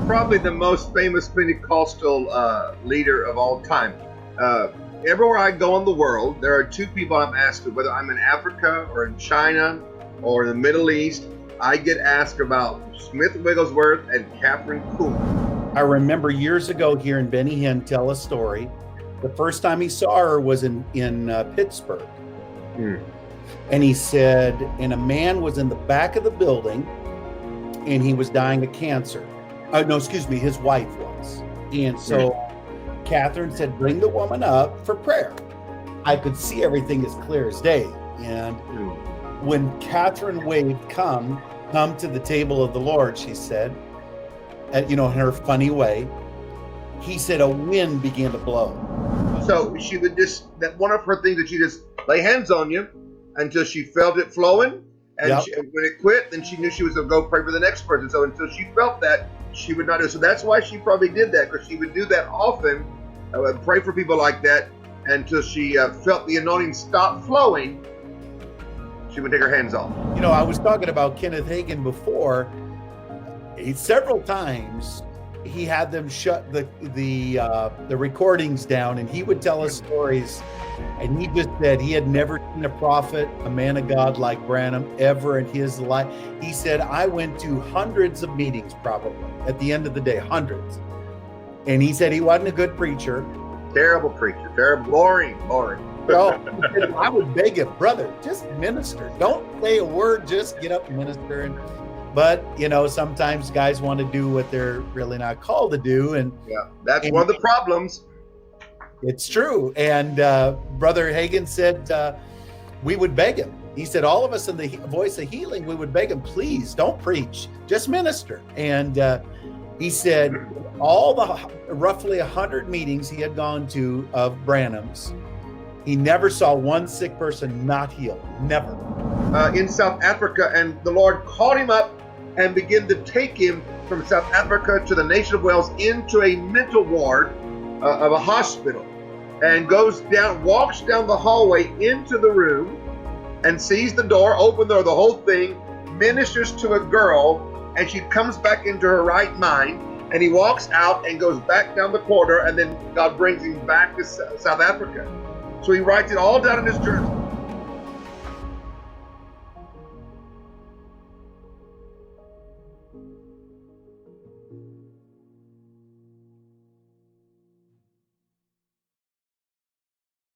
probably the most famous Pentecostal leader of all time. Everywhere I go in the world, there are two people I'm asked to, whether I'm in Africa or in China or in the Middle East, I get asked about Smith Wigglesworth and Catherine Kuhlman. I remember years ago hearing Benny Hinn tell a story. The first time he saw her was in Pittsburgh. And he said, and a man was in the back of the building and he was dying of cancer. His wife was. And so Catherine said, bring the woman up for prayer. I could see everything as clear as day. And when Catherine waved, come to the table of the Lord, she said, in her funny way, he said a wind began to blow. So she would that one of her things that she just lay hands on you until she felt it flowing. And when it quit, then she knew she was going to go pray for the next person. So until she felt that, she would not do it. So that's why she probably did that, because she would do that often, pray for people like that, until she felt the anointing stop flowing. She would take her hands off. I was talking about Kenneth Hagin before. Several times he had them shut the recordings down, and he would tell us stories. And he just said he had never seen a prophet, a man of God like Branham ever in his life. He said, I went to hundreds of meetings probably at the end of the day, hundreds. And he said he wasn't a good preacher. Terrible preacher, terrible, boring. So I would beg him, brother, just minister. Don't say a word, just get up and minister. But, sometimes guys want to do what they're really not called to do. And that's one of the problems. It's true. And Brother Hagin said we would beg him. He said all of us in the Voice of Healing, we would beg him, please don't preach, just minister. And he said all the roughly 100 meetings he had gone to of Branham's, he never saw one sick person not healed. Never. In South Africa, and the Lord called him up and began to take him from South Africa to the nation of Wales into a mental ward of a hospital, and walks down the hallway into the room and sees the door open there, the whole thing, ministers to a girl, and she comes back into her right mind, and he walks out and goes back down the corridor, and then God brings him back to South Africa. So he writes it all down in his journal.